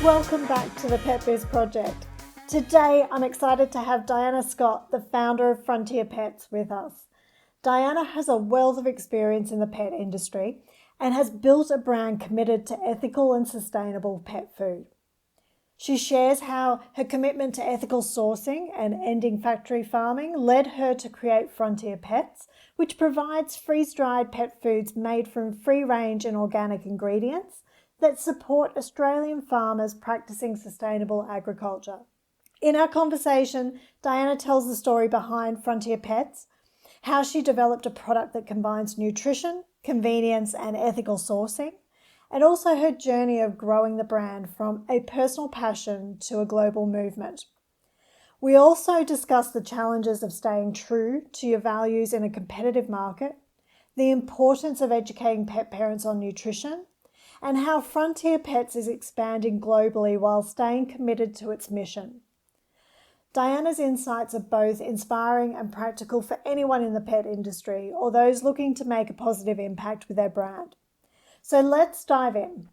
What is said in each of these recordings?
Welcome back to the Pet Biz Project. Today, I'm excited to have Diana Scott, the founder of Frontier Pets, with us. Diana has a wealth of experience in the pet industry and has built a brand committed to ethical and sustainable pet food. She shares how her commitment to ethical sourcing and ending factory farming led her to create Frontier Pets, which provides freeze-dried pet foods made from free-range and organic ingredients that support Australian farmers practicing sustainable agriculture. In our conversation, Diana tells the story behind Frontier Pets, how she developed a product that combines nutrition, convenience, and ethical sourcing, and also her journey of growing the brand from a personal passion to a global movement. We also discuss the challenges of staying true to your values in a competitive market, the importance of educating pet parents on nutrition, and how Frontier Pets is expanding globally while staying committed to its mission. Diana's insights are both inspiring and practical for anyone in the pet industry or those looking to make a positive impact with their brand. So let's dive in.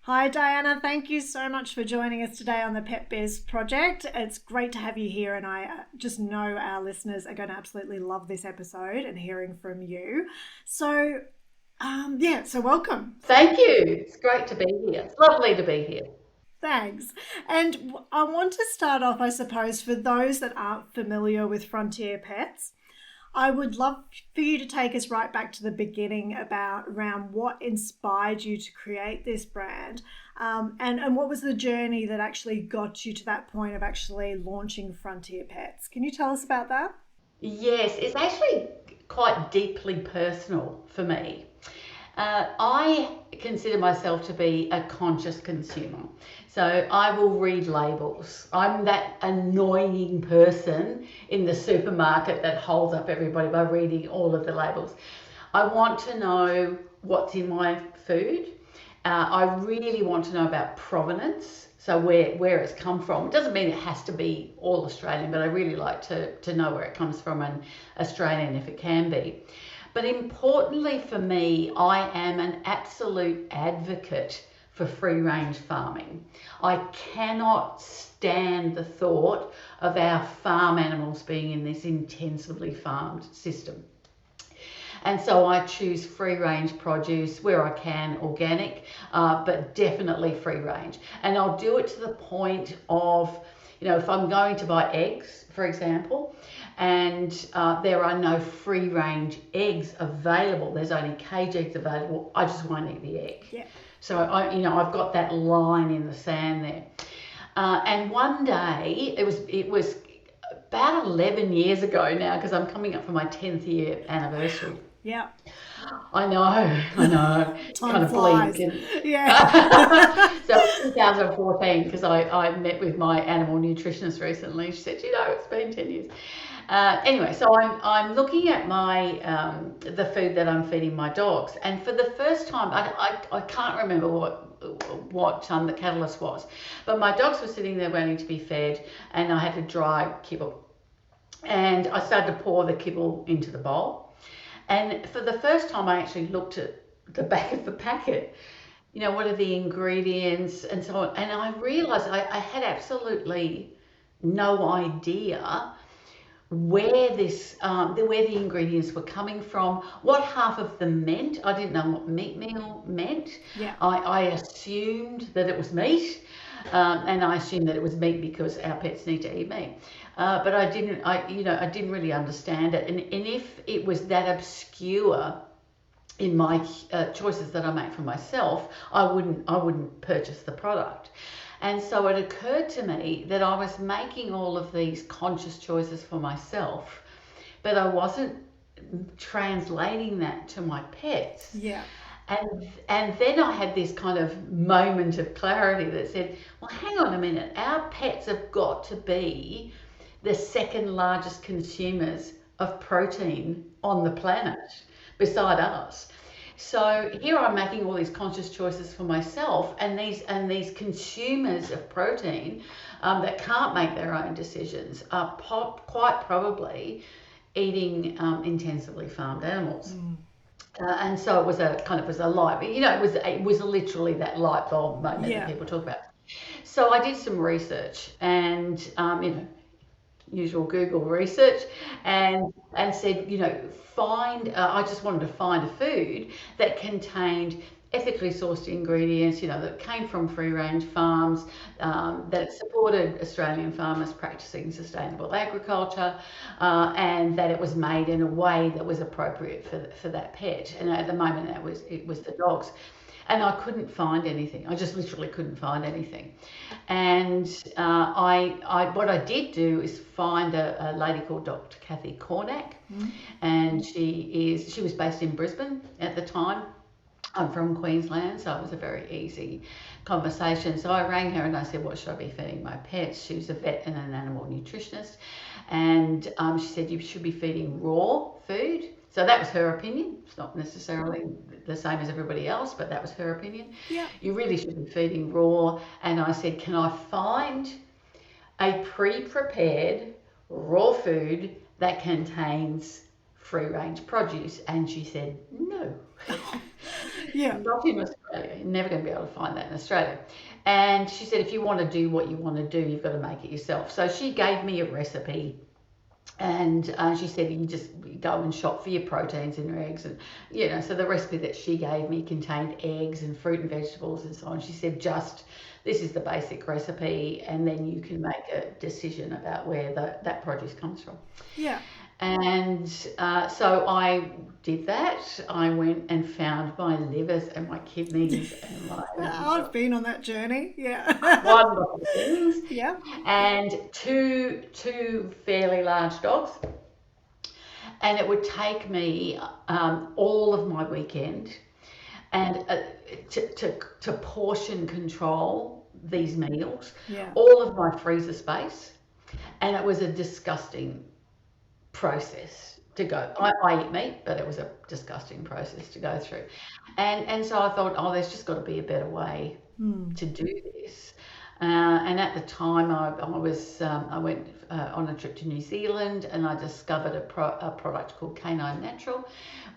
Hi Diana, thank you so much for joining us today on the Pet Biz Project. It's great to have you here, and I just know our listeners are going to absolutely love this episode and hearing from you. So welcome. Thank you. It's great to be here. It's lovely to be here. Thanks. And I want to start off, I suppose, for those that aren't familiar with Frontier Pets, I would love for you to take us right back to the beginning around what inspired you to create this brand, and what was the journey that actually got you to that point of actually launching Frontier Pets. Can you tell us about that? Yes, it's actually quite deeply personal for me. I consider myself to be a conscious consumer. So I will read labels. I'm that annoying person in the supermarket that holds up everybody by reading all of the labels. I want to know what's in my food. I really want to know about provenance, so where it's come from. It doesn't mean it has to be all Australian, but I really like to know where it comes from, and Australian if it can be. But importantly for me, I am an absolute advocate for free range farming. I cannot stand the thought of our farm animals being in this intensively farmed system. And so I choose free range produce where I can, organic, but definitely free range. And I'll do it to the point of, if I'm going to buy eggs, for example, and there are no free range eggs available, there's only cage eggs available, I just won't eat the egg. Yeah. So I've got that line in the sand there. And one day, it was about 11 years ago now, because I'm coming up for my 10th year anniversary. Yeah. I know. It's kind of bleak. Yeah. So 2014, because I met with my animal nutritionist recently. She said, it's been 10 years. Anyway, so I'm looking at the food that I'm feeding my dogs, and for the first time, I can't remember what the catalyst was, but my dogs were sitting there waiting to be fed, and I had to dry kibble, and I started to pour the kibble into the bowl. And for the first time, I actually looked at the back of the packet, what are the ingredients and so on. And I realized I had absolutely no idea where the ingredients were coming from, what half of them meant. I didn't know what meat meal meant. Yeah. I assumed that it was meat, and I assumed that it was meat because our pets need to eat meat. But I didn't really understand it. And if it was that obscure in my choices that I make for myself, I wouldn't purchase the product. And so it occurred to me that I was making all of these conscious choices for myself, but I wasn't translating that to my pets. Yeah. And then I had this kind of moment of clarity that said, well, hang on a minute, our pets have got to be the second largest consumers of protein on the planet beside us. So here I'm making all these conscious choices for myself, and these consumers of protein that can't make their own decisions are quite probably eating intensively farmed animals. And so it was a light, it was literally that light bulb moment that people talk about. So I did some research and, usual Google research, and said, find. I just wanted to find a food that contained ethically sourced ingredients, that came from free range farms, that supported Australian farmers practicing sustainable agriculture, and that it was made in a way that was appropriate for that pet. And at the moment, it was the dogs. And I couldn't find anything. I just literally couldn't find anything. And what I did do is find a lady called Dr. Kathy Cornack, and she was based in Brisbane at the time. I'm from Queensland, so it was a very easy conversation. So I rang her and I said, what should I be feeding my pets? She was a vet and an animal nutritionist. And she said, you should be feeding raw food. So that was her opinion. It's not necessarily the same as everybody else, but that was her opinion. Yeah. You really should be feeding raw. And I said, can I find a pre-prepared raw food that contains free-range produce? And she said, no. Yeah. Not in Australia. You're never going to be able to find that in Australia. And she said, if you want to do what you want to do, you've got to make it yourself. So she gave me a recipe. And she said, you just go and shop for your proteins and your eggs. And, so the recipe that she gave me contained eggs and fruit and vegetables and so on. She said, this is the basic recipe, and then you can make a decision about where that produce comes from. Yeah. And so I did that. I went and found my livers and my kidneys and my I've been on that journey. Yeah. wonderful things. Yeah. And two fairly large dogs. And it would take me all of my weekend and to portion control these meals, all of my freezer space. And it was a disgusting process to go. I eat meat, but it was a disgusting process to go through. And so I thought, there's just got to be a better way to do this. And at the time, I went on a trip to New Zealand, and I discovered a product called Canine Natural,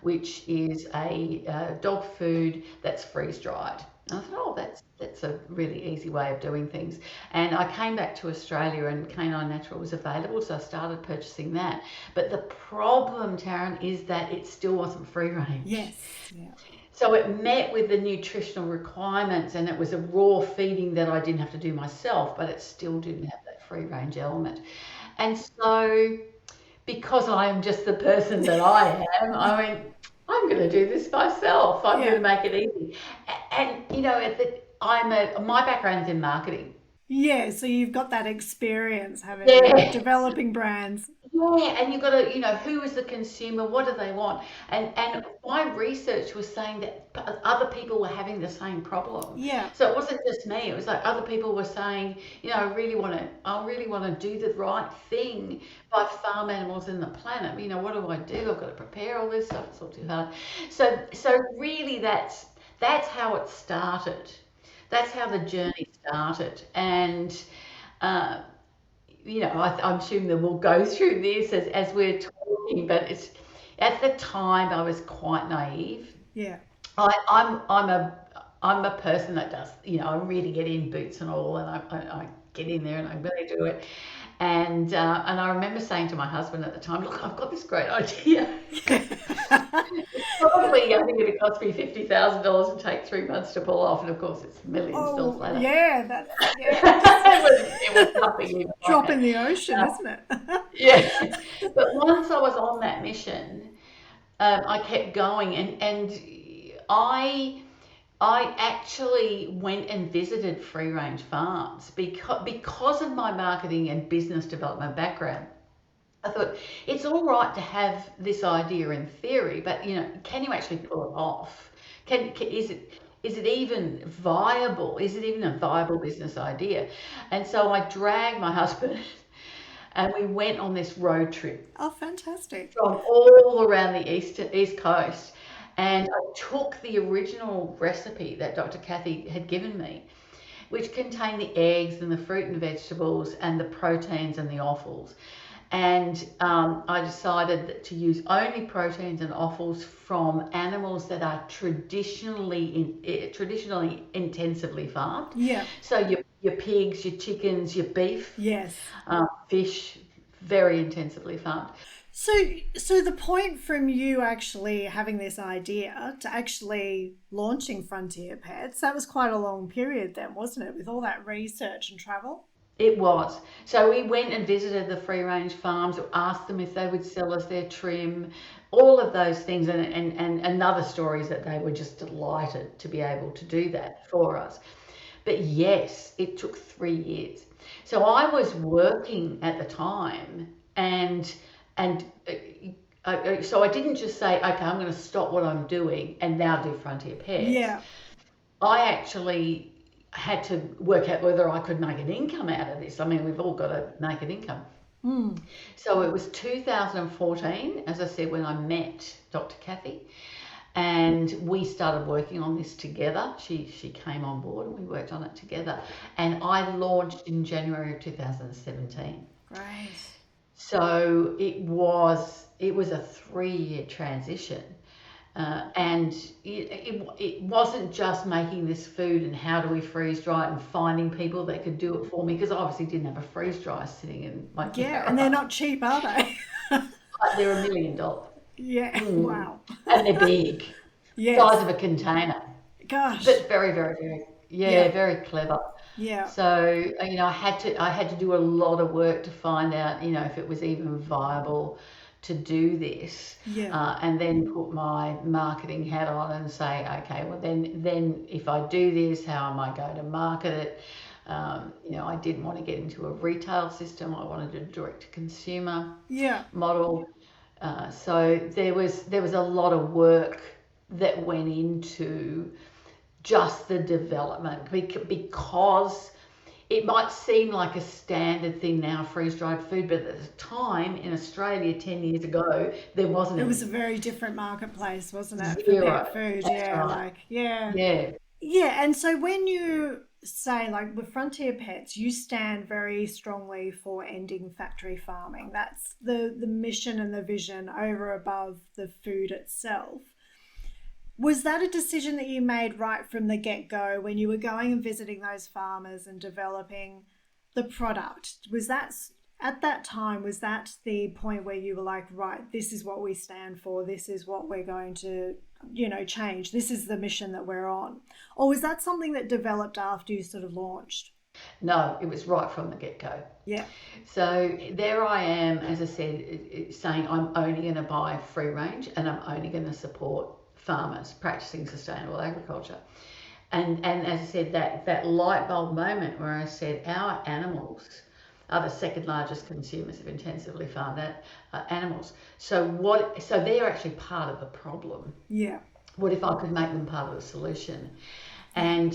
which is a dog food that's freeze dried. And I thought, that's a really easy way of doing things. And I came back to Australia and Canine Natural was available, so I started purchasing that. But the problem, Tarryn, is that it still wasn't free range. Yes. Yeah. So it met with the nutritional requirements, and it was a raw feeding that I didn't have to do myself, but it still didn't have that free range element. And so because I am just the person that I am, I went, I'm going to do this myself. I'm going to make it easy. And, my background's in marketing. Yeah, so you've got that experience having developing brands. Yeah, and you've got to, who is the consumer? What do they want? And my research was saying that other people were having the same problem. Yeah. So it wasn't just me. It was like other people were saying, I really want to do the right thing by farm animals in the planet. What do I do? I've got to prepare all this stuff. It's all too hard. So really, that's how it started. That's how the journey started. And I assume that we'll go through this as we're talking, but at the time I was quite naive. Yeah. I'm a person that does, I really get in boots and all, and I get in there and I really do it. And I remember saying to my husband at the time, look, I've got this great idea. It's probably, I think it'd cost me $50,000 and take 3 months to pull off, and of course it's millions dollars later. Yeah, it was nothing even drop in the ocean, isn't it? Yeah. But once I was on that mission, I kept going, and I actually went and visited free range farms because of my marketing and business development background. I thought it's all right to have this idea in theory, but can you actually pull it off? Is it even viable? Is it even a viable business idea? And so I dragged my husband and we went on this road trip. Oh, fantastic. From all around the East Coast. And I took the original recipe that Dr. Kathy had given me, which contained the eggs and the fruit and vegetables and the proteins and the offals. And I decided to use only proteins and offals from animals that are traditionally intensively farmed. Yeah. So your pigs, your chickens, your beef, Yes. fish, very intensively farmed. So, so the point from you actually having this idea to actually launching Frontier Pets, that was quite a long period then, wasn't it? With all that research and travel. It was. So we went and visited the free range farms, asked them if they would sell us their trim, all of those things. And another story is that they were just delighted to be able to do that for us. But yes, it took 3 years. So I was working at the time, and so I didn't just say, okay, I'm going to stop what I'm doing and now do Frontier Pets. Yeah. I actually had to work out whether I could make an income out of this. I mean, we've all got to make an income. Mm. So it was 2014, as I said, when I met Dr. Kathy, and we started working on this together. She came on board and we worked on it together. And I launched in January of 2017. Great. So it was a 3-year transition. And it wasn't just making this food and how do we freeze dry it and finding people that could do it for me, because I obviously didn't have a freeze dryer sitting in my Yeah, and they're garage. not cheap, are they? They're $1 million. Yeah. Mm. Wow. And they're big, size Yes. of a container, Gosh. but very, very, very, yeah, Yeah. very clever. Yeah. So, I had to do a lot of work to find out, if it was even viable to do this, Yeah. and then put my marketing hat on and say, okay, well then if I do this, how am I going to market it? I didn't want to get into a retail system. I wanted a direct to consumer Yeah. model. So there was a lot of work that went into just the development, because it might seem like a standard thing now, freeze dried food, but at the time in Australia 10 years ago, there wasn't It was a any. very different marketplace, wasn't it, for Zero. pet food? That's Yeah, right. like, yeah. Yeah. Yeah, and so when you say, like, with Frontier Pets, you stand very strongly for ending factory farming. That's the mission and the vision over above the food itself. Was that a decision that you made right from the get go when you were going and visiting those farmers and developing the product? Was that at that time, was that the point where you were like, right, this is what we stand for, this is what we're going to, change, this is the mission that we're on? Or was that something that developed after you sort of launched? No, it was right from the get-go. Yeah. So there I am, as I said, saying I'm only going to buy free range and I'm only going to support farmers practicing sustainable agriculture. And as I said, that light bulb moment where I said our animals are the second largest consumers of intensively farmed animals. So they're actually part of the problem. Yeah. What if I could make them part of the solution? And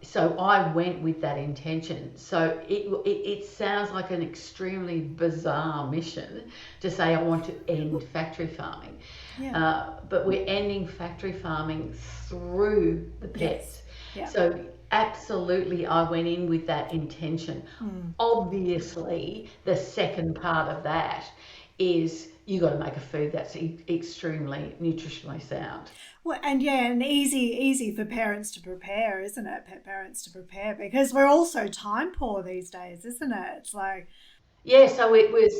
so I went with that intention. So it sounds like an extremely bizarre mission to say I want to end factory farming. Yeah. But we're ending factory farming through the Yes. pets. Yeah. So absolutely, I went in with that intention. Mm. Obviously, the second part of that is you got to make a food that's extremely nutritionally sound. Well, and yeah, and easy for parents to prepare, isn't it? Pet parents to prepare, because we're also time poor these days, isn't it? It's like, Yeah, so it was,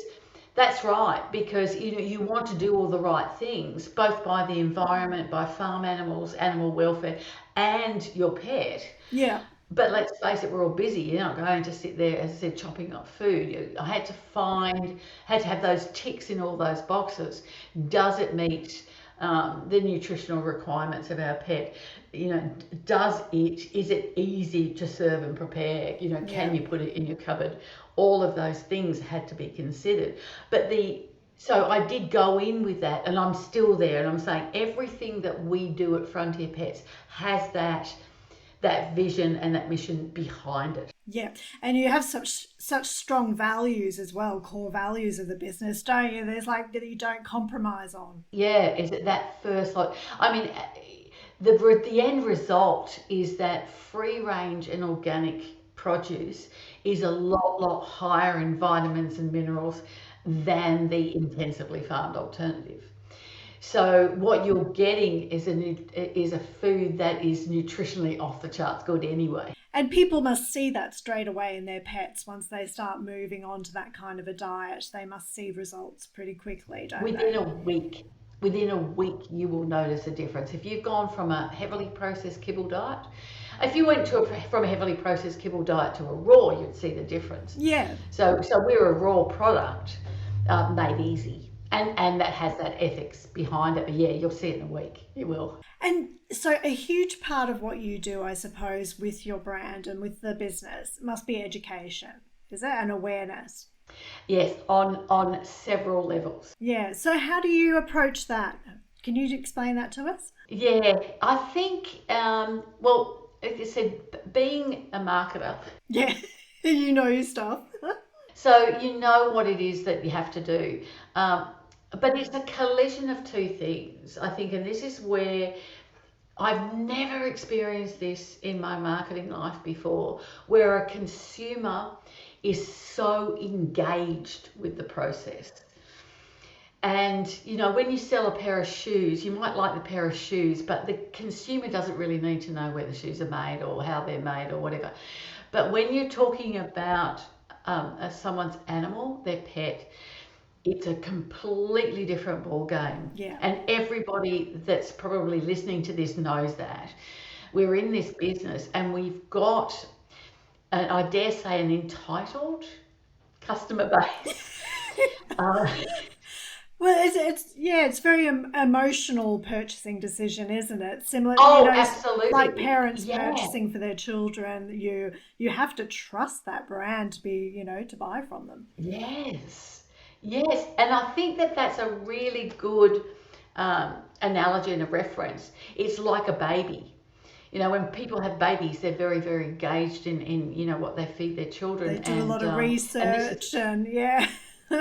that's right, because you want to do all the right things, both by the environment, by farm animals, animal welfare, and your pet. yeah, But let's face it, we're all busy. You're not going to sit there, as I said, chopping up food. I had to have those ticks in all those boxes. Does it meet the nutritional requirements of our pet? Is it easy to serve and prepare? yeah, Can you put it in your cupboard? All of those things had to be considered. So I did go in with that, and I'm still there, and I'm saying everything that we do at Frontier Pets has that vision and that mission behind it. yeah. And you have such strong values as well, core values of the business, don't you? There's like that you don't compromise on. Yeah, is it that first like I mean the end result is that free range and organic produce is a lot higher in vitamins and minerals than the intensively farmed alternative. So what you're getting is a food that is nutritionally off the charts good anyway. And people must see that straight away in their pets once they start moving on to that kind of a diet. They must see results pretty quickly, don't Within they? a week, within a week, you will notice a difference. If you've gone from a heavily processed kibble diet, if you went from a heavily processed kibble diet to a raw, you'd see the difference. Yeah. So we're a raw product made easy, and that has that ethics behind it. But yeah, you'll see it in a week. You will. And so, a huge part of what you do, I suppose, with your brand and with the business must be education, is it? And awareness. Yes, on several levels. Yeah. So, how do you approach that? Can you explain that to us? Yeah, I think, well, as you said, being a marketer, Yeah. You know your stuff. so you know what it is that you have to do. But it's a collision of two things, I think, and this is where I've never experienced this in my marketing life before, where a consumer is so engaged with the process. And when you sell a pair of shoes, you might like the pair of shoes, but the consumer doesn't really need to know where the shoes are made or how they're made or whatever. But when you're talking about someone's animal, their pet, it's a completely different ball game. Yeah. And everybody that's probably listening to this knows that. We're in this business and we've got, I dare say, an entitled customer base. uh, Well, it's very emotional purchasing decision, isn't it? Similar, oh, like absolutely. parents Yeah. purchasing for their children. You have to trust that brand to be, to buy from them. Yes. Yes. And I think that that's a really good analogy and a reference. It's like a baby. When people have babies, they're very, very engaged in what they feed their They children, do a lot of and this is research and yeah,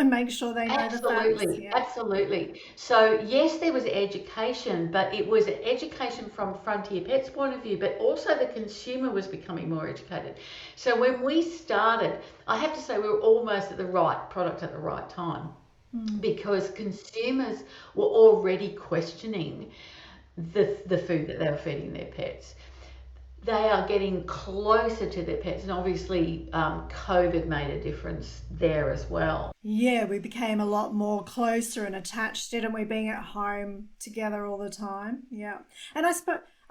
make sure they know the facts. absolutely, Yeah. absolutely. So yes, there was education, but it was education from Frontier Pets' point of view, but also the consumer was becoming more educated. So when we started, I have to say we were almost at the right product at the right time because consumers were already questioning the food that they were feeding their pets. They are getting closer to their pets, and obviously, COVID made a difference there as well. Yeah, we became a lot more closer and attached, didn't we? Being at home together all the time. Yeah. And I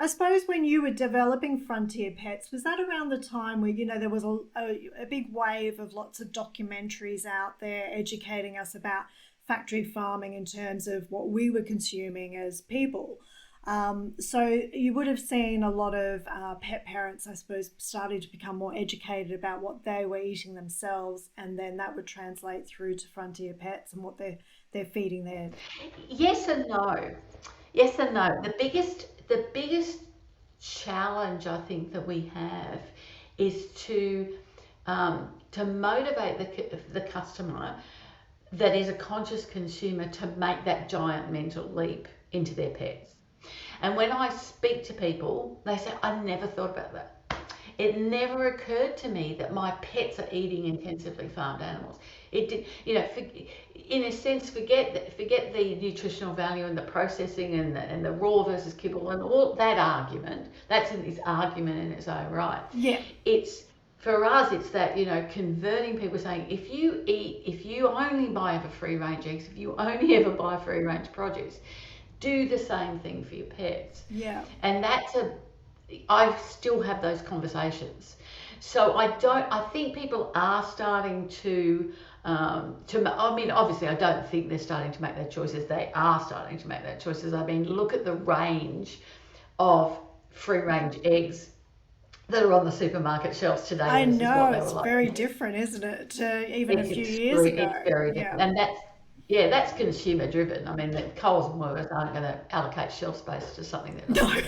suppose when you were developing Frontier Pets, was that around the time where, there was a big wave of lots of documentaries out there educating us about factory farming in terms of what we were consuming as people? So you would have seen a lot of pet parents, I suppose, starting to become more educated about what they were eating themselves, and then that would translate through to Frontier Pets and what they're feeding their. Yes and no. Yes and no. The biggest challenge I think that we have is to motivate the customer that is a conscious consumer to make that giant mental leap into their pets. And when I speak to people, they say, I never thought about that. It never occurred to me that my pets are eating intensively farmed animals. It did, in a sense, forget the nutritional value and the processing and the raw versus kibble and all that argument. That's its argument in its own right. Yeah. It's for us, it's that converting people, saying if you only buy ever free range eggs, if you only ever buy free range produce, do the same thing for your pets. Yeah. And I still have those conversations. So I think people are starting I mean, obviously I don't think they're starting to make their choices. They are starting to make their choices. I mean, look at the range of free range eggs that are on the supermarket shelves today I versus what know, they were it's like. very different, isn't it, to even a It's few years ago? it's very Yeah. different, and that's consumer driven. I mean, the Coles and Woolworths aren't going to allocate shelf space to something they're not No.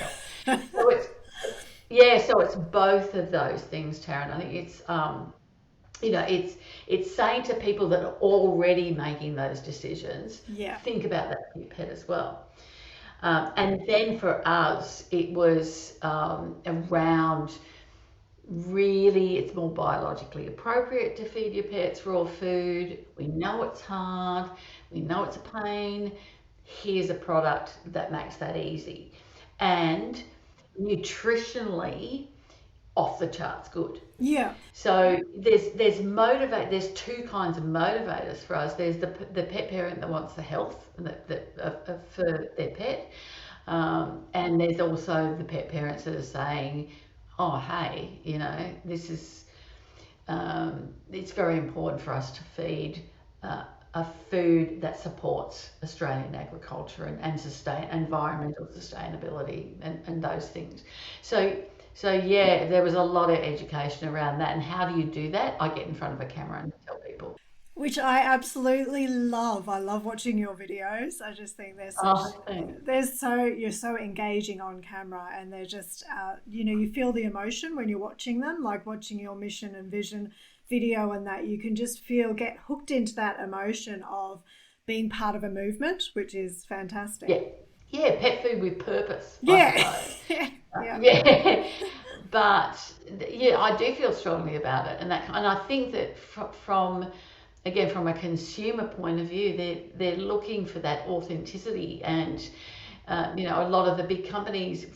going to sell. So it's both of those things, Tarryn. I think it's saying to people that are already making those decisions, Yeah. think about that for your pet as well. And then for us, it was around Really, it's more biologically appropriate to feed your pets raw food. We know it's hard, we know it's a pain. Here's a product that makes that easy. And nutritionally, off the charts good. Yeah. So there's two kinds of motivators for us. There's the pet parent that wants the health for their pet, and there's also the pet parents that are saying, oh hey, this is it's very important for us to feed a food that supports Australian agriculture and sustain environmental sustainability and those things. So yeah, there was a lot of education around that. And how do you do that? I get in front of a camera and tell people. Which I absolutely love. I love watching your videos. I just think Oh, thanks. you're so engaging on camera, and they're just, you feel the emotion when you're watching them, like watching your mission and vision video, and that you can just get hooked into that emotion of being part of a movement, which is fantastic. Yeah, yeah, pet food with purpose, I Yeah. suppose. Yeah. Yeah, but yeah, I do feel strongly about it, and I think that from again from a consumer point of view, they're looking for that authenticity, and a lot of the big companies,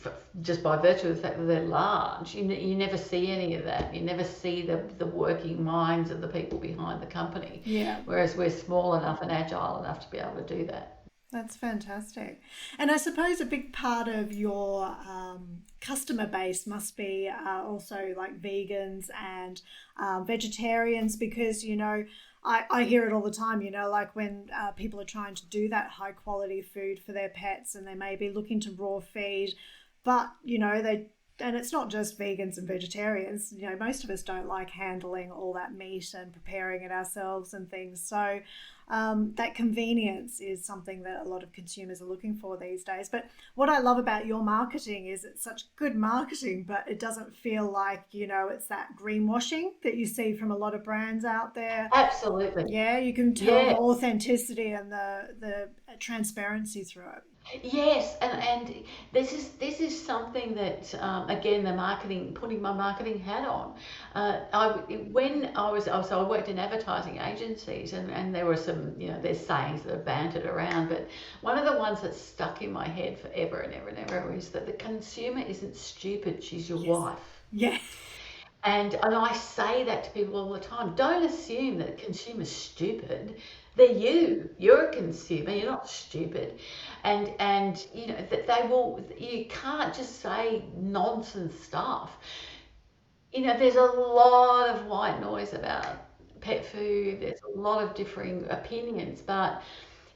just by virtue of the fact that they're large, you never see any of that. You never see the working minds of the people behind the company, Yeah. whereas we're small enough and agile enough to be able to do that. That's fantastic. And I suppose a big part of your customer base must be also like vegans and vegetarians, because, I hear it all the time, like when people are trying to do that high quality food for their pets, and they may be looking to raw feed, but, and it's not just vegans and vegetarians, most of us don't like handling all that meat and preparing it ourselves and things. So that convenience is something that a lot of consumers are looking for these days. But what I love about your marketing is it's such good marketing, but it doesn't feel like, it's that greenwashing that you see from a lot of brands out there. Absolutely. Yeah, you can tell the Yeah. authenticity and the transparency through it. Yes, and this is something that again, the marketing, putting my marketing hat on. I when I was also I worked in advertising agencies, and there were some, there's sayings that are bantered around, but one of the ones that's stuck in my head forever and ever and ever is that the consumer isn't stupid, she's your Yes. wife. Yeah. And I say that to people all the time. Don't assume that consumers stupid. They're you. You're a consumer. You're not stupid. And that they will. You can't just say nonsense stuff. There's a lot of white noise about pet food. There's a lot of differing opinions, but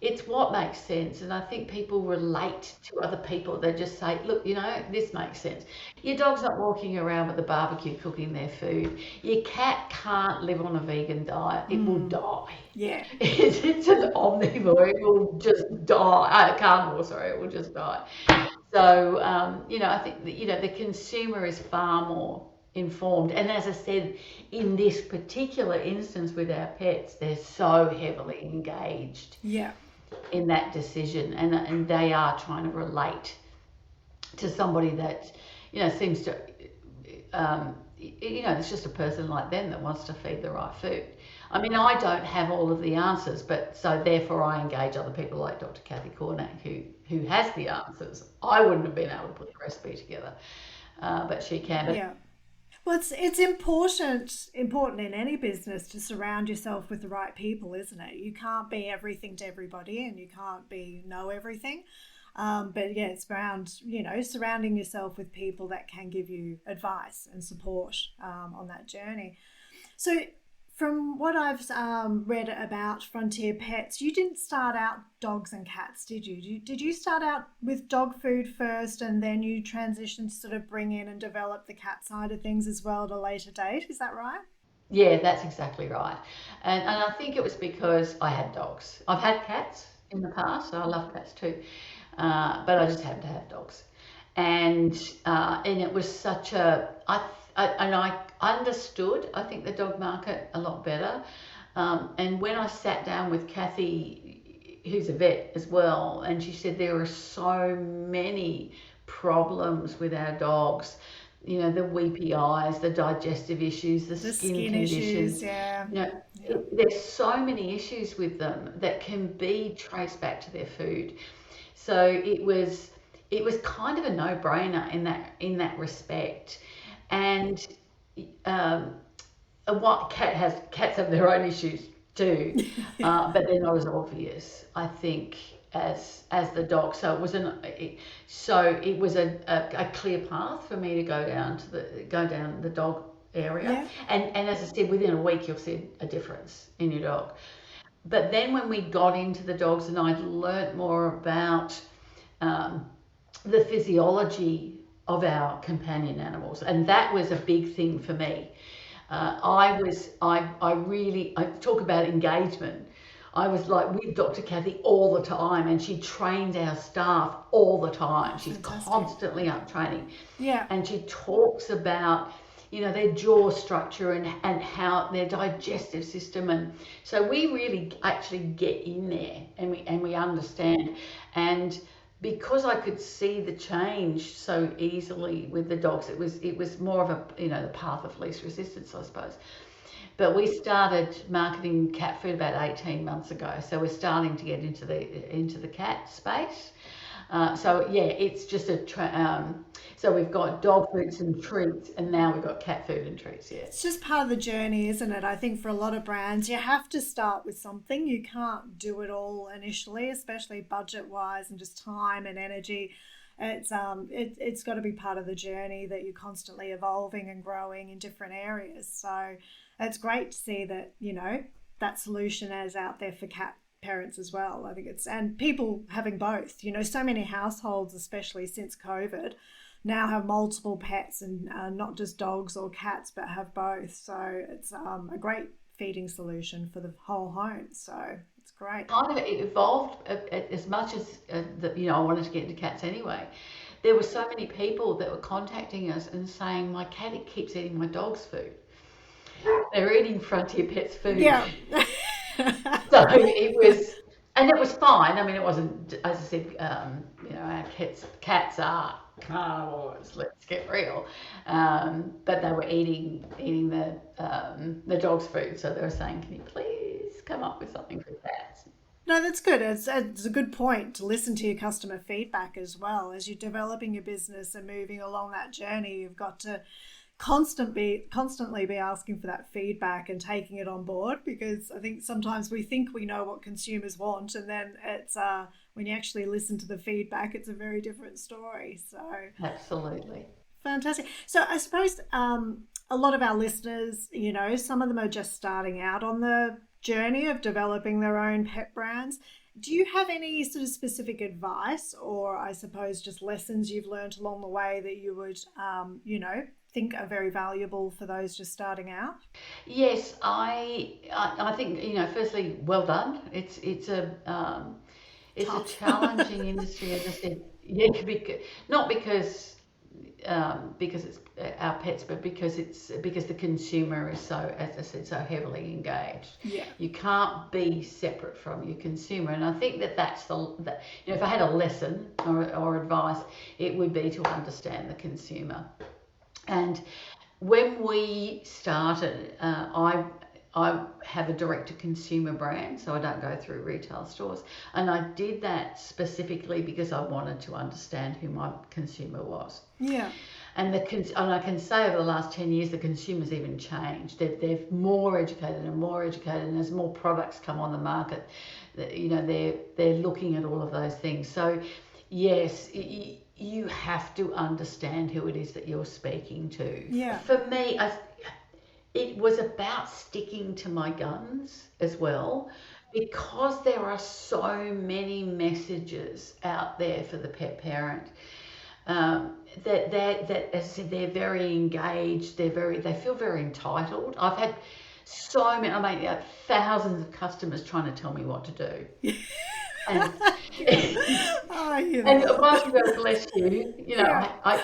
it's what makes sense. And I think people relate to other people. They just say, look, this makes sense. Your dog's not walking around with a barbecue cooking their food. Your cat can't live on a vegan diet. It will die. Yeah. It's an omnivore. It will just die. Carnivore, sorry, it will just die. So, I think that, the consumer is far more informed. And as I said, in this particular instance with our pets, they're so heavily engaged Yeah. in that decision, and they are trying to relate to somebody that seems to it's just a person like them that wants to feed the right food. I mean, I don't have all of the answers, but so therefore I engage other people like Dr. Kathy Cornack, who has the answers. I wouldn't have been able to put the recipe together, but she can. But Yeah. Well, it's important in any business to surround yourself with the right people, isn't it? You can't be everything to everybody, and you can't know everything. But yeah, it's around, surrounding yourself with people that can give you advice and support on that journey. So, from what I've read about Frontier Pets, you didn't start out dogs and cats, did you? Did you start out with dog food first, and then you transitioned to sort of bring in and develop the cat side of things as well at a later date? Is that right? yeah, that's exactly right. And I think it was because I had dogs. I've had cats in the past. I love cats too, but I just happened to have dogs, and it was such and I understood, I think, the dog market a lot better. And when I sat down with Kathy, who's a vet as well, and she said there are so many problems with our dogs the weepy eyes, the digestive issues, the The skin skin issues, conditions. yeah. You know, Yeah. there's so many issues with them that can be traced back to their food. So it was kind of a no-brainer in that respect. And um, what cats have their own issues too, but they're not as obvious, I think, as the dog. So it was a clear path for me to go down the dog area, Yeah. and as I said, within a week you'll see a difference in your dog. But then when we got into the dogs and I'd learnt more about um, the physiology of our companion animals, and that was a big thing for me. I talk about engagement. I was like with Dr. Kathy all the time, and she trains our staff all the time. She's Fantastic. constantly up training, Yeah. and she talks about their jaw structure and how their digestive system, and so we really actually get in there and we understand. And because I could see the change so easily with the dogs, it was more of the path of least resistance, I suppose. But we started marketing cat food about 18 months ago, so we're starting to get into the cat space. So yeah, it's just so we've got dog foods and treats, and now we've got cat food and treats. Yeah, It's just part of the journey, isn't it? I think for a lot of brands, you have to start with something. You can't do it all initially, especially budget wise and just time and energy. It's got to be part of the journey that you're constantly evolving and growing in different areas. So it's great to see that, that solution is out there for cat parents as well. I think it's, and people having both, so many households, especially since COVID, now have multiple pets and not just dogs or cats, but have both. So it's a great feeding solution for the whole home. So it's great. kind of it evolved as much as I wanted to get into cats anyway. There were so many people that were contacting us and saying, my cat keeps eating my dog's food. They're eating Frontier Pets food. Yeah. So it was fine. I mean, it wasn't, as I said, our cats are carnivores. Let's get real. But they were eating the dog's food. So they were saying, can you please come up with something for cats? No, that's good. It's a good point to listen to your customer feedback as well. As you're developing your business and moving along that journey, you've got to constantly be asking for that feedback and taking it on board, because I think sometimes we think we know what consumers want, and then it's when you actually listen to the feedback, it's a very different story. So Absolutely. fantastic. So I suppose a lot of our listeners, some of them are just starting out on the journey of developing their own pet brands. Do you have any sort of specific advice, or I suppose just lessons you've learned along the way that you would, think are very valuable for those just starting out? Yes, I think firstly, well done. It's a Tough. challenging industry, as I said. Yeah, not because it's our pets, but because the consumer is so, as I said, so heavily engaged. Yeah. You can't be separate from your consumer, and I think that if I had a lesson or advice, it would be to understand the consumer. And when we started, I have a direct to consumer brand, so I don't go through retail stores. And I did that specifically because I wanted to understand who my consumer was. Yeah. And I can say over the last 10 years, the consumer's even changed. They're more educated and more educated, and as more products come on the market, they're looking at all of those things. So, yes, you have to understand who it is that you're speaking to. Yeah. For me, it was about sticking to my guns as well, because there are so many messages out there for the pet parent. That as I said, they're very engaged. They feel very entitled. I've had so many, I mean, thousands of customers trying to tell me what to do. And, Oh, you and know. whilst God bless you, Yeah. I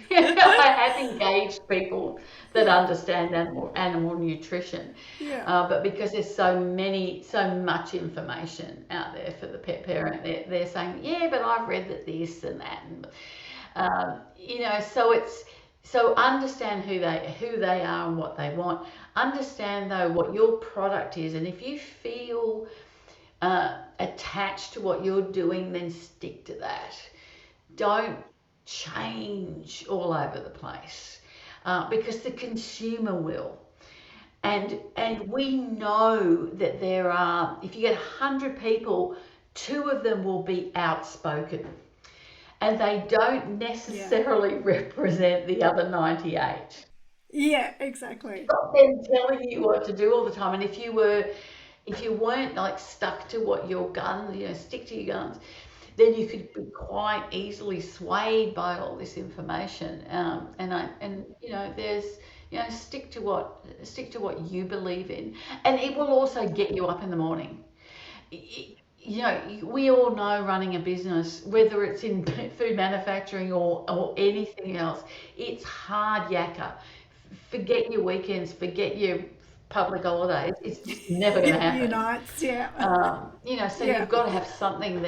have engaged people that understand animal nutrition, Yeah. but because there's so much information out there for the pet parent, they're saying, yeah, but I've read that this and that, and so So understand who they are and what they want. Understand though what your product is, and if you feel attached to what you're doing, then stick to that. Don't change all over the place, because the consumer will. And we know that there are, if you get 100 people, two of them will be outspoken, and they don't Yeah. necessarily represent the other 98. Yeah, exactly. Not them telling you what to do all the time. And if you weren't like stuck to what your gun, stick to your guns, then you could be quite easily swayed by all this information. There's, stick to what you believe in, and it will also get you up in the morning. We all know running a business, whether it's in food manufacturing or anything else, it's hard yakka. Forget your weekends, forget your public holidays. It's just never going to happen. Unites, yeah. So Yeah. you've got to have something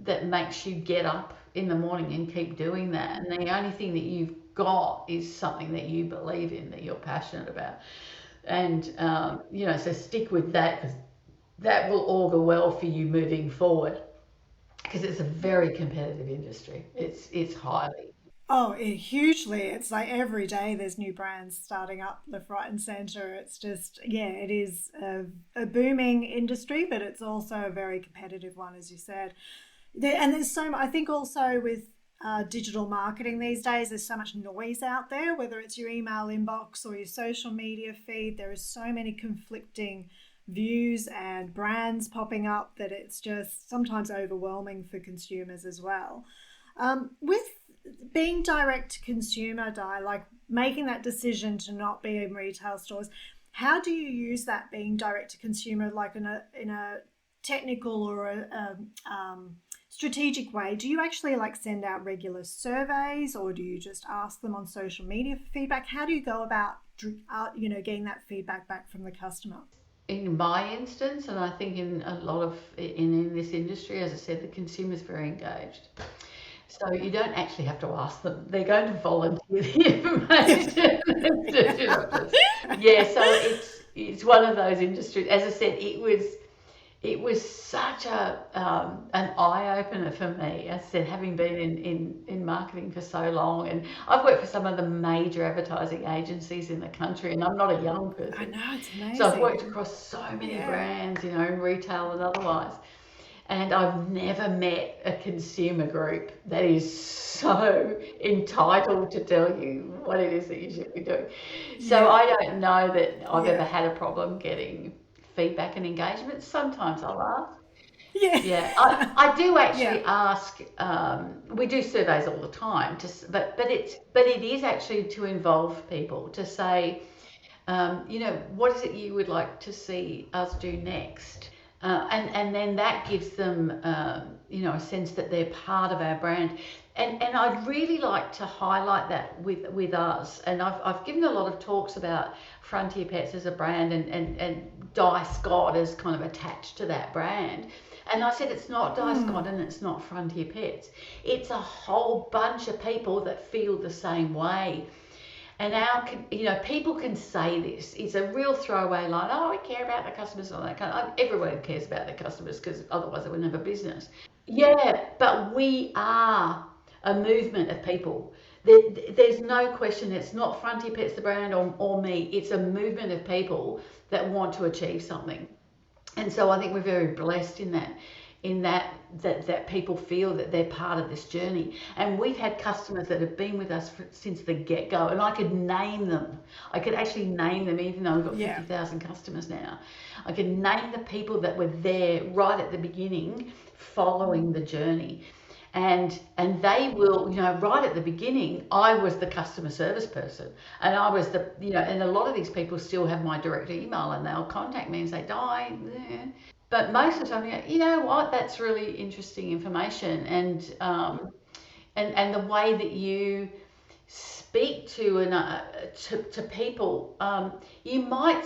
that makes you get up in the morning and keep doing that. And the only thing that you've got is something that you believe in, that you're passionate about. And so stick with that, because that will augur well for you moving forward. Because it's a very competitive industry. It's highly. Oh, hugely. It's like every day there's new brands starting up left, right, and center. It's just, yeah, it is a booming industry, but it's also a very competitive one, as you said. And there's so much, I think also with digital marketing these days, there's so much noise out there, whether it's your email inbox or your social media feed. There is so many conflicting views and brands popping up that it's just sometimes overwhelming for consumers as well. With being direct to consumer, like making that decision to not be in retail stores, how do you use that being direct to consumer, like in a technical or a strategic way? Do you actually like send out regular surveys, or do you just ask them on social media for feedback? How do you go about getting that feedback back from the customer? In my instance, and I think in a lot of in this industry, as I said, the consumer's very engaged. So you don't actually have to ask them; they're going to volunteer the information. Yeah, so it's one of those industries. As I said, it was such an eye opener for me. As I said, having been in marketing for so long, and I've worked for some of the major advertising agencies in the country, and I'm not a young I person, know, it's so I've worked amazing. across so many Yeah. brands, in retail and otherwise. And I've never met a consumer group that is so entitled to tell you what it is that you should be doing. So Yeah. I don't know that I've ever Yeah. had a problem getting feedback and engagement. Sometimes I'll ask. Yeah. Yeah, I do Yeah. actually ask. We do surveys all the time, but it is actually to involve people, to say, what is it you would like to see us do next? And then that gives them, a sense that they're part of our brand. And I'd really like to highlight that with us. And I've given a lot of talks about Frontier Pets as a brand, and Di Scott is kind of attached to that brand. And I said, it's not Di Scott and it's not Frontier Pets. It's a whole bunch of people that feel the same way. And people can say this. It's a real throwaway line. Oh, we care about the customers and all that kind of. Everyone cares about their customers, because otherwise they wouldn't have a business. Yeah, but we are a movement of people. There's no question. It's not Frontier Pets the brand, or me. It's a movement of people that want to achieve something. And so I think we're very blessed in that people feel that they're part of this journey. And we've had customers that have been with us since the get-go, and I could name them. I could actually name them, even though we've got Yeah. 50,000 customers now. I could name the people that were there right at the beginning, following the journey. And they will, right at the beginning, I was the customer service person, and I was and a lot of these people still have my direct email, and they'll contact me and say, Di, but most of the time, you know what, that's really interesting information. And the way that you speak to people, you might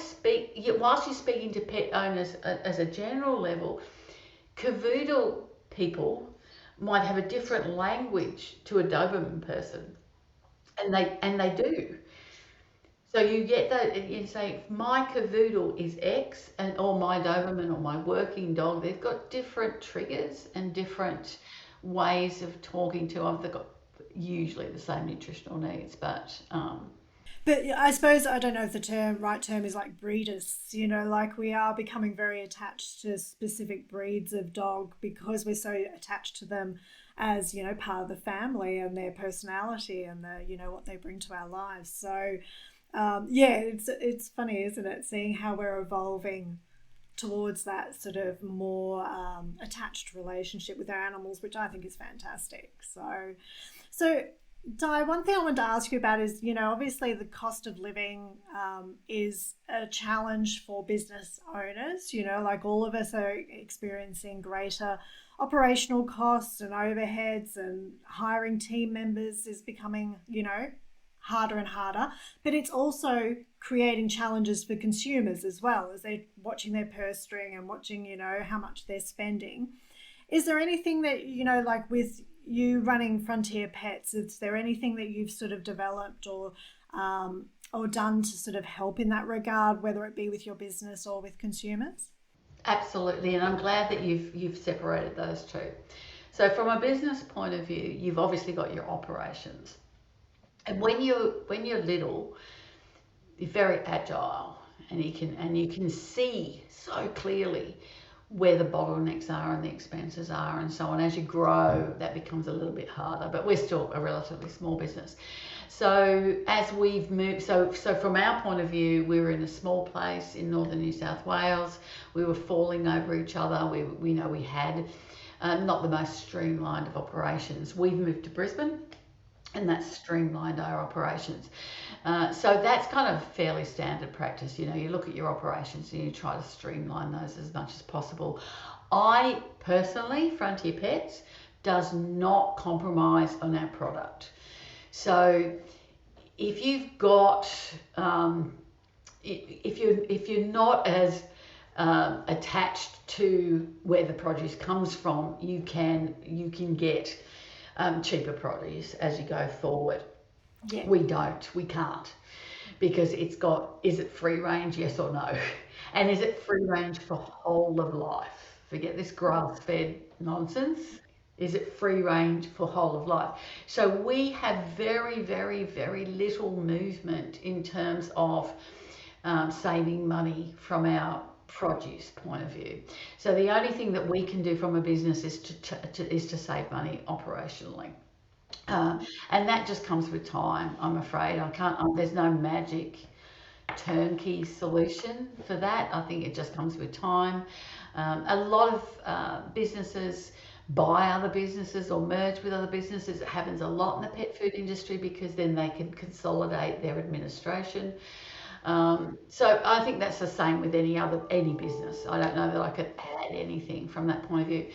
whilst you're speaking to pet owners as a general level, cavoodle people might have a different language to a Doberman person. and they do. So you get that you say my cavoodle is X and or my Doberman or my working dog. They've got different triggers and different ways of talking to them. They've got usually the same nutritional needs, but But yeah, I suppose I don't know if the right term is like breeders. Like we are becoming very attached to specific breeds of dog because we're so attached to them as part of the family and their personality and the what they bring to our lives. So yeah, it's funny, isn't it, seeing how we're evolving towards that sort of more attached relationship with our animals, which I think is fantastic. So Di, one thing I wanted to ask you about is, obviously the cost of living is a challenge for business owners. Like all of us are experiencing greater operational costs and overheads, and hiring team members is becoming, harder and harder. But it's also creating challenges for consumers as well as they're watching their purse string and watching, how much they're spending. Is there anything that, like with you running Frontier Pets, is there anything that you've sort of developed or done to sort of help in that regard, whether it be with your business or with consumers? absolutely. And I'm glad that you've separated those two. So from a business point of view, you've obviously got your operations. And when you're little, you're very agile and you can see so clearly where the bottlenecks are and the expenses are and so on. As you grow, that becomes a little bit harder, but we're still a relatively small business. So as we've moved, so from our point of view, we were in a small place in northern New South Wales. We were falling over each other. We know we had not the most streamlined of operations. We've moved to Brisbane and that's streamlined our operations. So that's kind of fairly standard practice. You look at your operations and you try to streamline those as much as possible. I personally, Frontier Pets does not compromise on our product. So if you've got, if you're not as attached to where the produce comes from, you can get cheaper produce as you go forward. Yeah. We can't, because is it free range, yes or no? And is it free range for whole of life? Forget this grass fed nonsense. Is it free range for whole of life? So we have very, very, very little movement in terms of saving money from our produce point of view. So the only thing that we can do from a business is to save money operationally. Uh, and that just comes with time, I'm afraid. I can't, there's no magic turnkey solution for that. I think it just comes with time. A lot of businesses buy other businesses or merge with other businesses. It happens a lot in the pet food industry because then they can consolidate their administration. So I think that's the same with any business. I don't know that I could add anything from that point of view.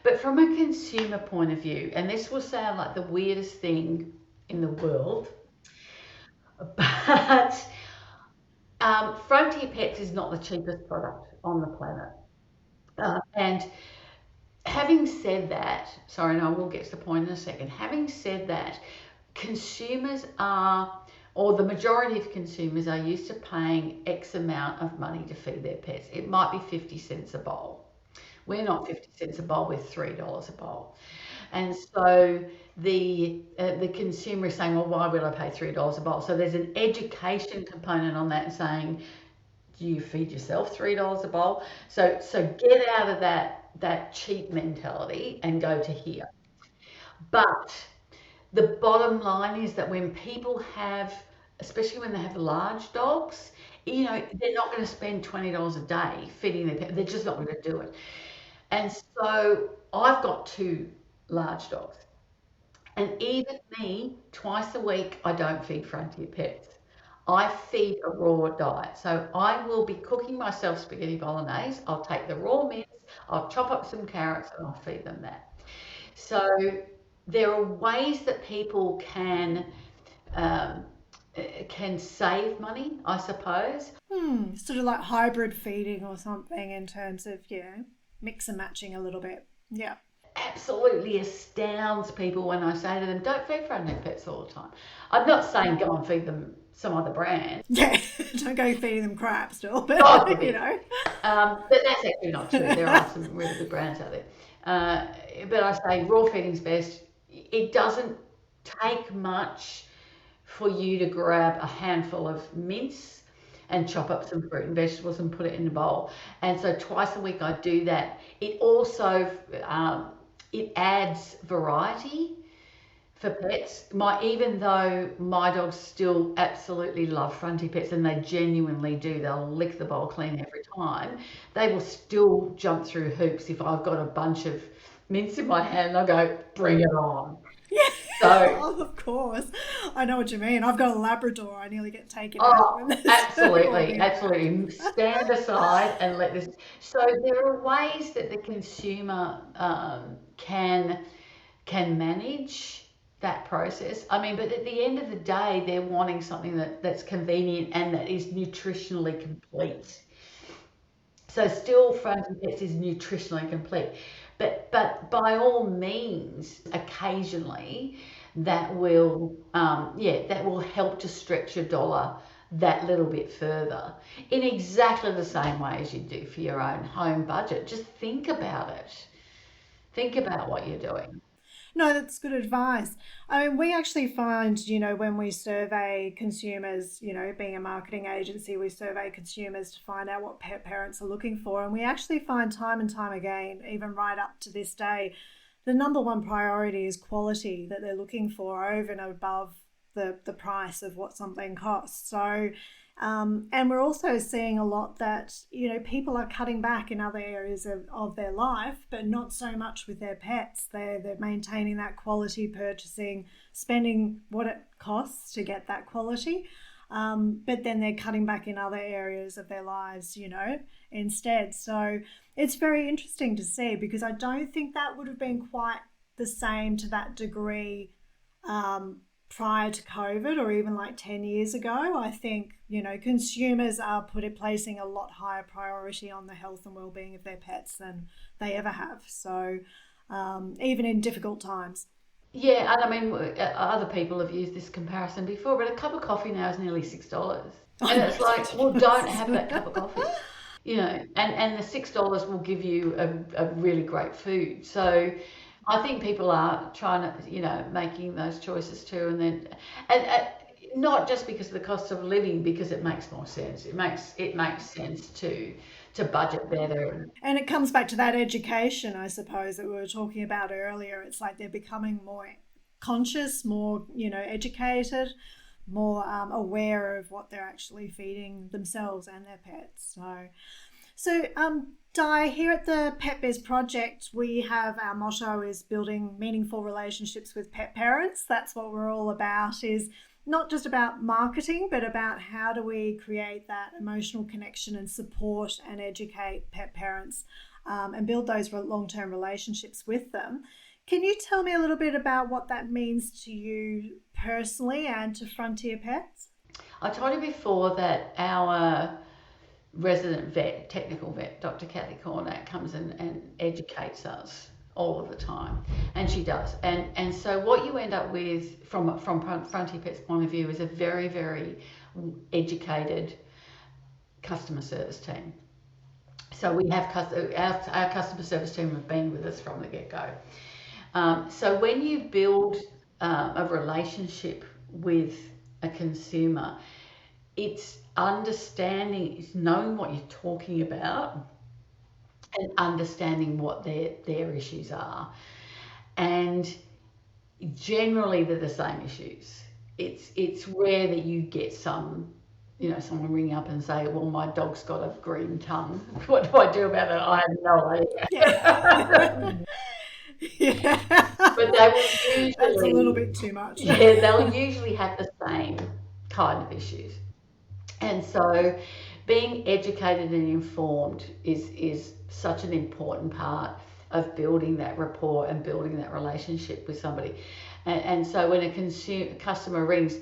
But from a consumer point of view, and this will sound like the weirdest thing in the world, but Frontier Pets is not the cheapest product on the planet. And having said that, sorry, no, we'll get to the point in a second. Having said that, consumers are, or the majority of consumers are used to paying X amount of money to feed their pets. It might be 50 cents a bowl. We're not 50 cents a bowl, we're $3 a bowl. And so the consumer is saying, well, why would I pay $3 a bowl? So there's an education component on that, saying, do you feed yourself $3 a bowl? So get out of that cheap mentality and go to here. But the bottom line is that when people have, especially when they have large dogs, they're not going to spend $20 a day feeding their pet. They're just not going to do it. And so I've got two large dogs. And even me, twice a week, I don't feed Frontier Pets. I feed a raw diet. So I will be cooking myself spaghetti bolognese. I'll take the raw mince, I'll chop up some carrots, and I'll feed them that. So there are ways that people um, can save money, I suppose. Sort of like hybrid feeding or something in terms of, mix and matching a little bit. Yeah. absolutely astounds people when I say to them, don't feed friendly pets all the time. I'm not saying go and feed them some other brand. Yeah, don't go feeding them crap still, God but you forbid. know. But that's actually not true. There are some really good brands out there. But I say raw feeding's best. It doesn't take much for you to grab a handful of mince and chop up some fruit and vegetables and put it in a bowl. And so twice a week I do that. It also it adds variety for pets. Even though my dogs still absolutely love fronty pets and they genuinely do, they'll lick the bowl clean every time. They will still jump through hoops if I've got a bunch of mince in my hand. They'll go, bring it on. Yeah, So, oh, of course. I know what you mean. I've got a Labrador. I nearly get taken out oh, when there's absolutely, walking around. absolutely. Stand aside and let this. So there are ways that the consumer can manage that process. I mean, but at the end of the day, they're wanting something that's convenient and that is nutritionally complete. So still frozen pets is nutritionally complete. But by all means, occasionally that will help to stretch your dollar that little bit further in exactly the same way as you do for your own home budget. Just think about it. Think about what you're doing. No, that's good advice. I mean, we actually find, when we survey consumers, being a marketing agency, we survey consumers to find out what pet parents are looking for. And we actually find time and time again, even right up to this day, the number one priority is quality that they're looking for over and above the price of what something costs. So, and we're also seeing a lot that, people are cutting back in other areas of their life, but not so much with their pets. They're maintaining that quality purchasing, spending what it costs to get that quality. But then they're cutting back in other areas of their lives, instead. So it's very interesting to see because I don't think that would have been quite the same to that degree prior to COVID or even like 10 years ago. I think, consumers are placing a lot higher priority on the health and well-being of their pets than they ever have. So even in difficult times. Yeah, and I mean, other people have used this comparison before, but a cup of coffee now is nearly $6. I And know, it's it's like, well, don't have ridiculous. that cup of coffee. And the $6 will give you a really great food. So I think people are trying to, making those choices too. And not just because of the cost of living, because it makes more sense. It makes sense to budget better. And it comes back to that education, I suppose, that we were talking about earlier. It's like they're becoming more conscious, more, educated, more aware of what they're actually feeding themselves and their pets. So, Di, here at the Pet Biz Project, we have our motto is building meaningful relationships with pet parents. That's what we're all about, is not just about marketing, but about how do we create that emotional connection and support and educate pet parents and build those long-term relationships with them. Can you tell me a little bit about what that means to you personally and to Frontier Pets? I told you before that our resident vet, technical vet, Dr. Kathy Cornack, comes in and educates us all of the time, and she does. And so what you end up with from Frontier Pet's point of view is a very, very educated customer service team. So we have our customer service team have been with us from the get-go. So when you build a relationship with a consumer, it's understanding, it's knowing what you're talking about and understanding what their issues are. And generally they're the same issues. It's rare that you get someone ring up and say, well, my dog's got a green tongue. What do I do about it? I have no Yeah. idea. Yeah. But they will That's a little usually, bit too much. yeah, they'll usually have the same kind of issues. And so being educated and informed is such an important part of building that rapport and building that relationship with somebody. And so when a customer rings,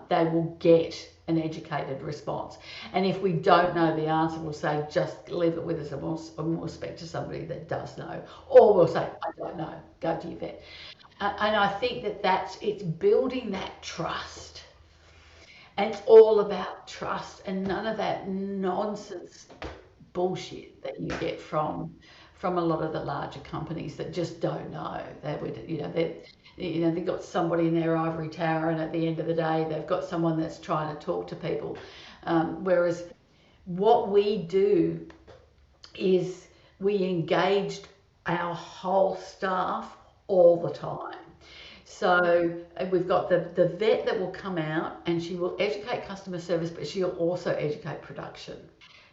they will get an educated response. And if we don't know the answer, we'll say, just leave it with us and we'll speak to somebody that does know. Or we'll say, I don't know, go to your vet. And I think it's building that trust. And it's all about trust and none of that nonsense bullshit that you get from a lot of the larger companies that just don't know. They would, they've got somebody in their ivory tower, and at the end of the day, they've got someone that's trying to talk to people. Whereas what we do is we engaged our whole staff all the time. So we've got the vet that will come out and she will educate customer service, but she'll also educate production.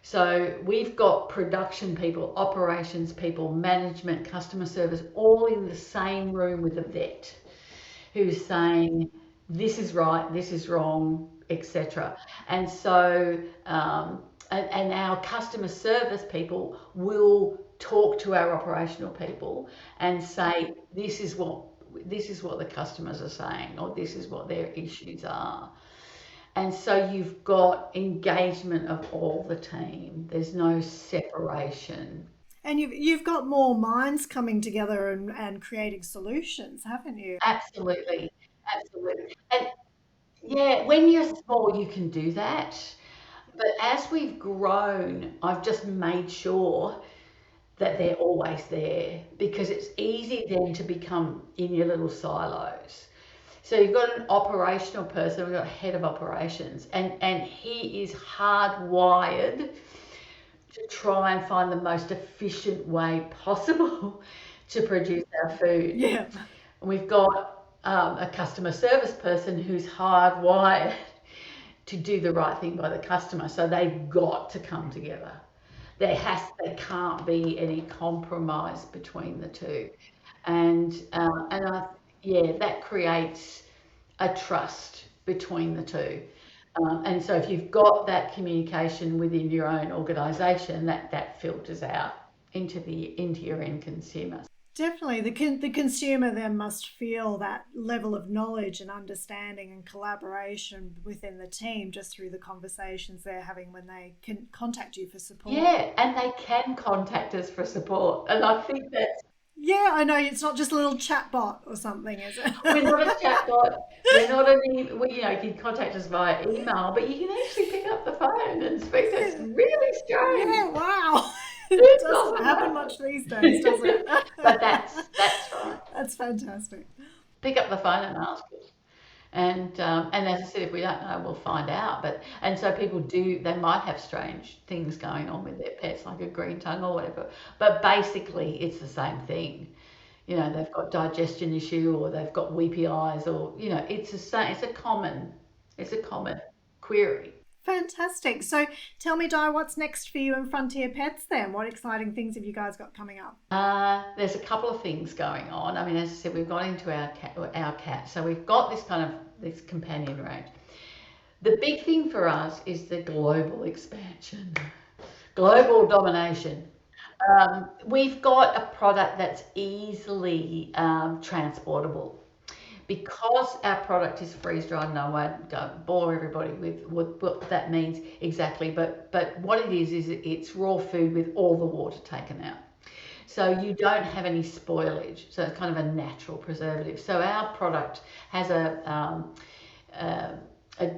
So we've got production people, operations people, management, customer service, all in the same room with the vet who's saying, this is right, this is wrong, etc. And so, and our customer service people will talk to our operational people and say, this is what the customers are saying, or this is what their issues are. And so you've got engagement of all the team. There's no separation. And you've got more minds coming together and creating solutions, haven't you? Absolutely, absolutely. And yeah, when you're small, you can do that. But as we've grown, I've just made sure that they're always there because it's easy then to become in your little silos. So you've got an operational person, we've got a head of operations, and he is hardwired to try and find the most efficient way possible to produce our food. Yeah. And we've got a customer service person who's hardwired to do the right thing by the customer. So they've got to come together. There can't be any compromise between the two, and that creates a trust between the two. And so if you've got that communication within your own organisation, that filters out into your end consumer. Definitely. The consumer then must feel that level of knowledge and understanding and collaboration within the team just through the conversations they're having when they can contact you for support. Yeah, and they can contact us for support, and I think that's Yeah, I know it's not just a little chat bot or something, is it? we're not a chatbot. We're not an you can contact us via email, but you can actually pick up the phone and speak. That's really strange. Yeah, wow. It It's doesn't happen awesome. much these days, does it? But that's right. That's fantastic. Pick up the phone and ask us. And as I said, if we don't know, we'll find out. And so people they might have strange things going on with their pets, like a green tongue or whatever. But basically, it's the same thing. They've got digestion issue, or they've got weepy eyes, or it's the same. It's a common query. Fantastic. So tell me, Di, what's next for you and Frontier Pets then? What exciting things have you guys got coming up? There's a couple of things going on. I mean, as I said, we've got into our cat, so we've got this companion range. The big thing for us is the global expansion, global domination. We've got a product that's easily transportable. Because our product is freeze dried, and I won't go bore everybody with what that means exactly, but what it is it's raw food with all the water taken out. So you don't have any spoilage. So it's kind of a natural preservative. So our product has a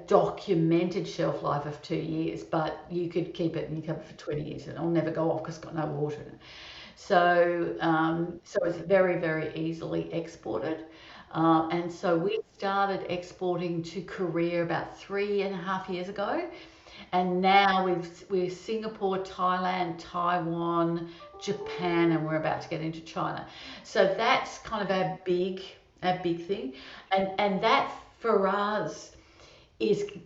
documented shelf life of 2 years, but you could keep it and you keep it for 20 years and it'll never go off because it's got no water in it. So it's very, very easily exported. And so we started exporting to Korea about 3.5 years ago. And now we're Singapore, Thailand, Taiwan, Japan, and we're about to get into China. So that's kind of our big thing. And that for us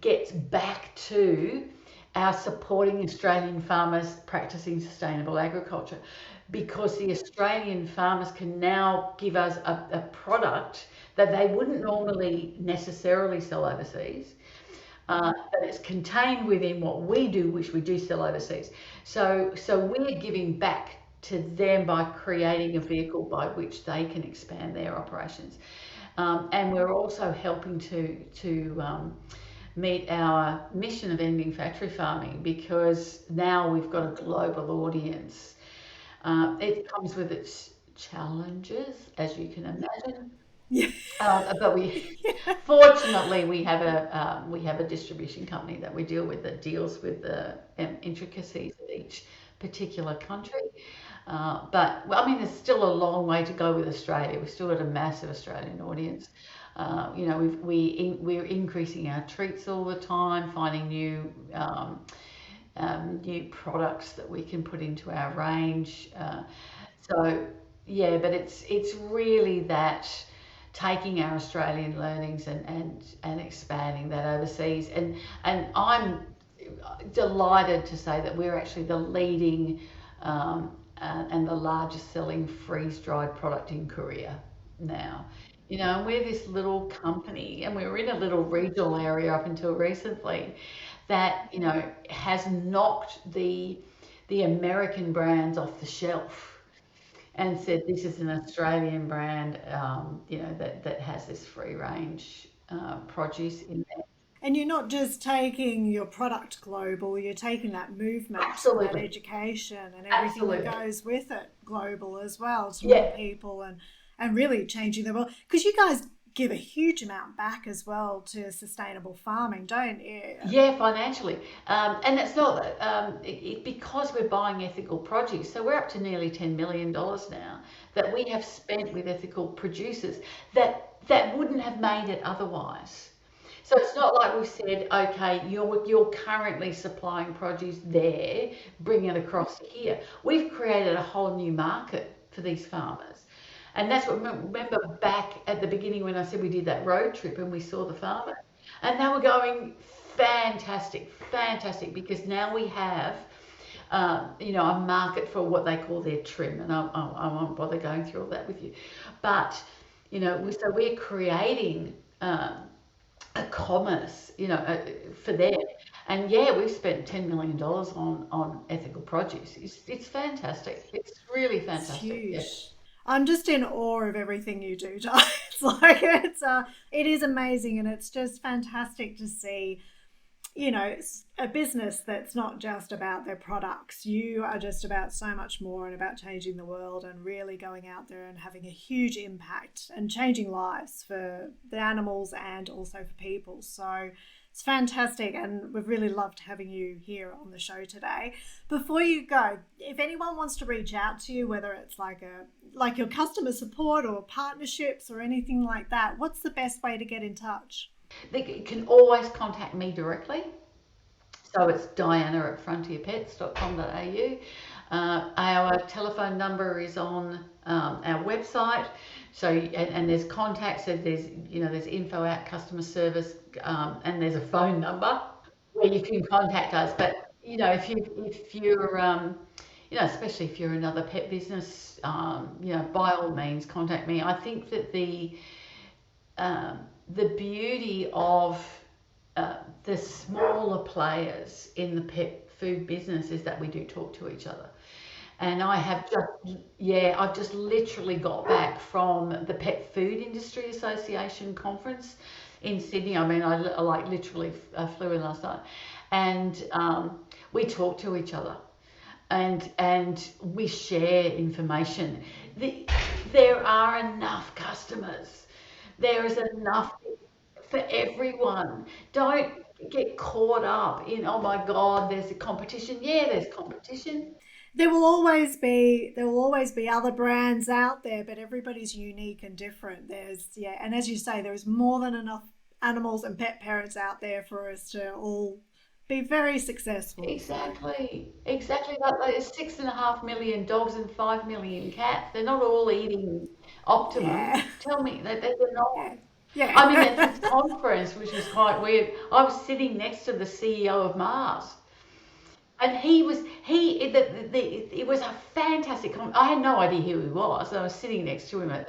gets back to our supporting Australian farmers practicing sustainable agriculture, because the Australian farmers can now give us a product that they wouldn't normally necessarily sell overseas. But it's contained within what we do, which we do sell overseas. So we're giving back to them by creating a vehicle by which they can expand their operations. And we're also helping to meet our mission of ending factory farming, because now we've got a global audience. It comes with its challenges, as you can imagine. Yeah. But fortunately, we have a distribution company that we deal with that deals with the intricacies of each particular country. But well, I mean, there's still a long way to go with Australia. We've still got a massive Australian audience. We're increasing our treats all the time, finding new products that we can put into our range. So yeah, but it's really that taking our Australian learnings and expanding that overseas. And I'm delighted to say that we're actually the leading and the largest selling freeze dried product in Korea now. And we're this little company, and we were in a little regional area up until recently that has knocked the American brands off the shelf and said this is an Australian brand, that has this free range produce in there. And you're not just taking your product global, you're taking that movement and that Absolutely, education and everything that absolutely, goes with it global as well to more yeah. people, and really changing the world. Because you guys give a huge amount back as well to sustainable farming, don't you? Yeah, financially. And it's not that, because we're buying ethical produce, so we're up to nearly $10 million now that we have spent with ethical producers that wouldn't have made it otherwise. So it's not like we've said, okay, you're currently supplying produce there, bring it across here. We've created a whole new market for these farmers. And that's what, remember back at the beginning when I said we did that road trip and we saw the farmers. And they were going fantastic, fantastic, because now we have, a market for what they call their trim. And I won't bother going through all that with you. But, so we're creating a commerce, for them. And yeah, we've spent $10 million on ethical produce. It's fantastic. It's really It's fantastic. Yeah. huge. I'm just in awe of everything you do, Di. It's like it is amazing, and it's just fantastic to see. It's a business that's not just about their products. You are just about so much more, and about changing the world and really going out there and having a huge impact and changing lives for the animals and also for people. So it's fantastic, and we've really loved having you here on the show today. Before you go, if anyone wants to reach out to you, whether it's like your customer support or partnerships or anything like that, what's the best way to get in touch? They can always contact me directly. So it's Diana at frontierpets.com.au. Our telephone number is on our website. So and there's contacts. So there's info at customer service, and there's a phone number where you can contact us. But if you're especially if you're another pet business, by all means contact me. I think that the beauty of the smaller players in the pet food business is that we do talk to each other. And I've just literally got back from the Pet Food Industry Association conference in Sydney. I mean, I like literally flew in last night, and we talk to each other, and we share information. There are enough customers. There is enough for everyone. Don't get caught up in, oh my God, there's a competition. Yeah, there's competition. There will always be other brands out there, but everybody's unique and different. And as you say, there is more than enough animals and pet parents out there for us to all be very successful. So Exactly, exactly. Like there's 6.5 million dogs and 5 million cats. They're not all eating optimum. yeah. Tell me that they're not. Yeah. I mean, at Yeah. this conference, which was quite weird, I was sitting next to the CEO of Mars. And it was a fantastic I had no idea who he was. I was sitting next to him at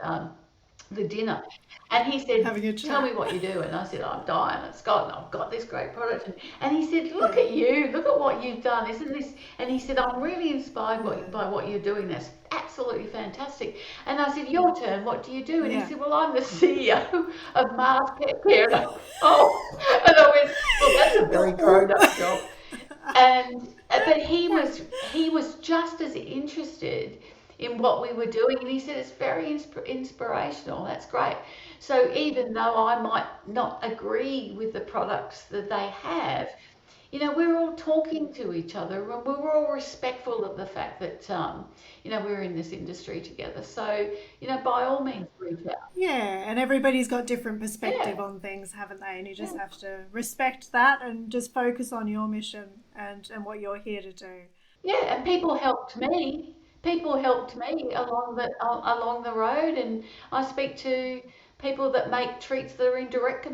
the dinner. And he said, Having a tell me chat. what you do. And I said, I'm Diana Scott and I've got this great product. And he said, look Yeah. at you, look at what you've done, isn't this? And he said, I'm really inspired Yeah. by what you're doing. That's absolutely fantastic. And I said, your turn, what do you do? And he Yeah. said, well, I'm the CEO of Mars Pet Care. And I went, oh, and I went, well, that's a very grown up job. And but he was just as interested in what we were doing, and he said it's very inspirational. That's great. So even though I might not agree with the products that they have, we're all talking to each other, and we're all respectful of the fact that we're in this industry together. So by all means, reach out. Yeah, and everybody's got different Yeah, perspective on things, haven't they? And you just yeah. have to respect that and just focus on your mission and what you're here to do. Yeah, and people helped me. People helped me along the road, and I speak to people that make treats that are in direct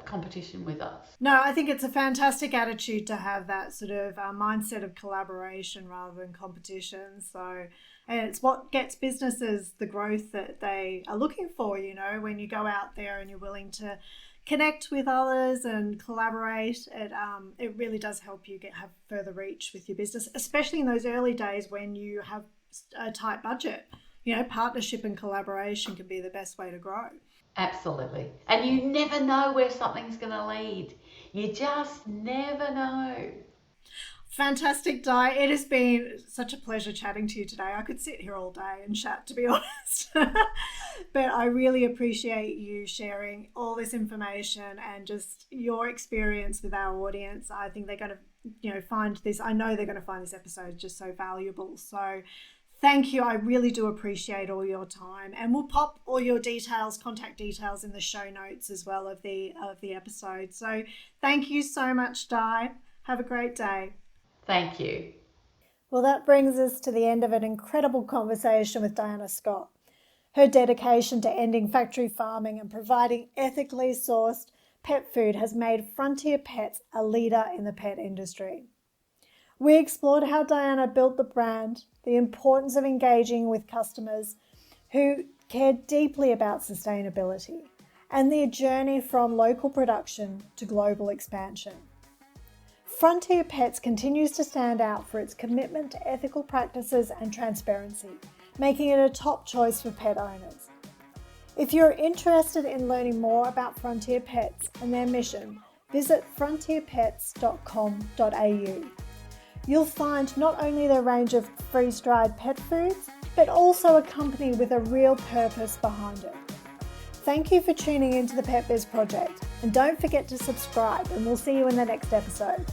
competition with us. No, I think it's a fantastic attitude to have that sort of mindset of collaboration rather than competition. So, and it's what gets businesses the growth that they are looking for, when you go out there and you're willing to connect with others and collaborate, it really does help you have further reach with your business, especially in those early days when you have a tight budget. Partnership and collaboration can be the best way to grow. Absolutely. And you never know where something's going to lead. You just never know. Fantastic, Di. It has been such a pleasure chatting to you today. I could sit here all day and chat, to be honest. But I really appreciate you sharing all this information and just your experience with our audience. I think they're going to, find this. I know they're going to find this episode just so valuable. So thank you. I really do appreciate all your time. And we'll pop all your details, contact details in the show notes as well of the episode. So thank you so much, Di. Have a great day. Thank you. Well, that brings us to the end of an incredible conversation with Diana Scott. Her dedication to ending factory farming and providing ethically sourced pet food has made Frontier Pets a leader in the pet industry. We explored how Diana built the brand, the importance of engaging with customers who care deeply about sustainability, and their journey from local production to global expansion. Frontier Pets continues to stand out for its commitment to ethical practices and transparency, making it a top choice for pet owners. If you're interested in learning more about Frontier Pets and their mission, visit frontierpets.com.au. You'll find not only their range of freeze-dried pet foods, but also a company with a real purpose behind it. Thank you for tuning into the Pet Biz Project, and don't forget to subscribe, and we'll see you in the next episode.